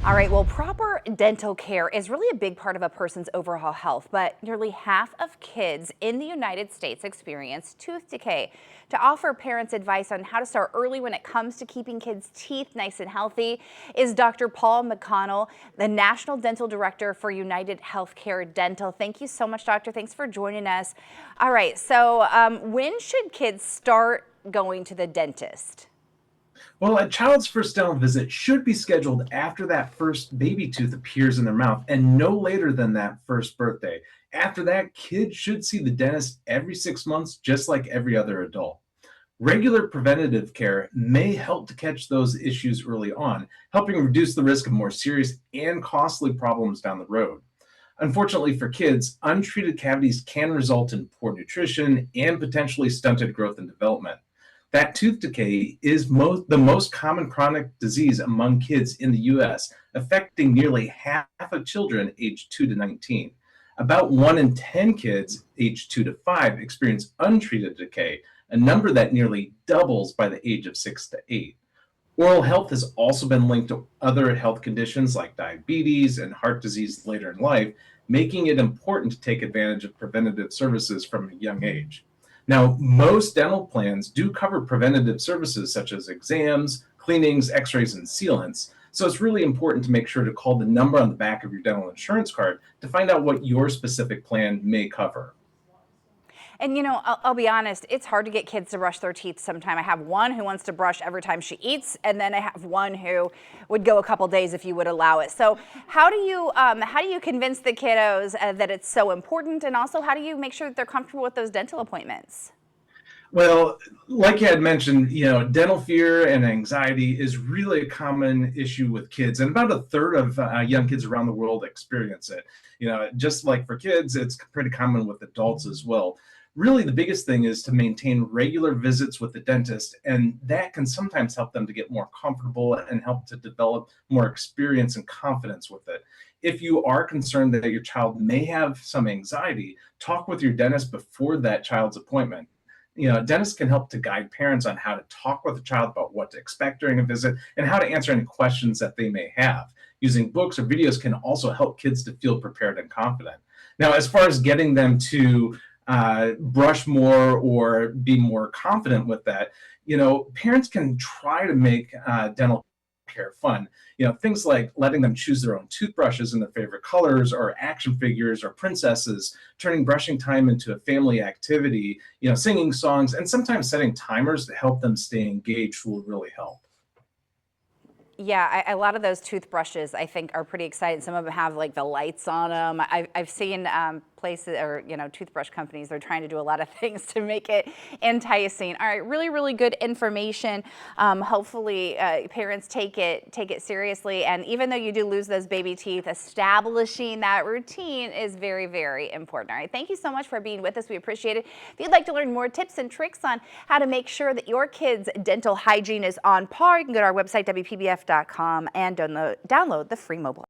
All right, well, proper dental care is really a big part of a person's overall health, but nearly half of kids in the United States experience tooth decay. To offer parents advice on how to start early when it comes to keeping kids' teeth nice and healthy is Dr. Paul McConnell, the National Dental Director for United Healthcare Dental. Thank you so much, Doctor. Thanks for joining us. All right, so when should kids start going to the dentist? Well, a child's first dental visit should be scheduled after that first baby tooth appears in their mouth and no later than that first birthday. After that, kids should see the dentist every 6 months, just like every other adult. Regular preventative care may help to catch those issues early on, helping reduce the risk of more serious and costly problems down the road. Unfortunately for kids, untreated cavities can result in poor nutrition and potentially stunted growth and development. That tooth decay is the most common chronic disease among kids in the US, affecting nearly half of children aged 2 to 19. About 1 in 10 kids aged 2 to 5 experience untreated decay, a number that nearly doubles by the age of 6 to 8. Oral health has also been linked to other health conditions like diabetes and heart disease later in life, making it important to take advantage of preventative services from a young age. Now, most dental plans do cover preventative services such as exams, cleanings, x rays, and sealants. So it's really important to make sure to call the number on the back of your dental insurance card to find out what your specific plan may cover. And I'll be honest, it's hard to get kids to brush their teeth sometime. I have one who wants to brush every time she eats, and then I have one who would go a couple days if you would allow it. So how do you convince the kiddos that it's so important, and also how do you make sure that they're comfortable with those dental appointments? Well, like you had mentioned, dental fear and anxiety is really a common issue with kids, and about a third of young kids around the world experience it. Just like for kids, it's pretty common with adults as well. Really, the biggest thing is to maintain regular visits with the dentist, and that can sometimes help them to get more comfortable and help to develop more experience and confidence with it. If you are concerned that your child may have some anxiety, talk with your dentist before that child's appointment. Dentists can help to guide parents on how to talk with the child about what to expect during a visit and how to answer any questions that they may have. Using books or videos can also help kids to feel prepared and confident. Now, as far as getting them to brush more or be more confident with that, parents can try to make dental care fun. Things like letting them choose their own toothbrushes in their favorite colors, or action figures or princesses, turning brushing time into a family activity, singing songs, and sometimes setting timers to help them stay engaged will really help. Yeah, a lot of those toothbrushes I think are pretty exciting. Some of them have like the lights on them. I've seen places or toothbrush companies. They're trying to do a lot of things to make it enticing. All right, really, really good information. Hopefully, parents take it seriously. And even though you do lose those baby teeth, establishing that routine is very, very important. All right, thank you so much for being with us. We appreciate it. If you'd like to learn more tips and tricks on how to make sure that your kids' dental hygiene is on par, you can go to our website, WPBF.com, and download the free mobile app.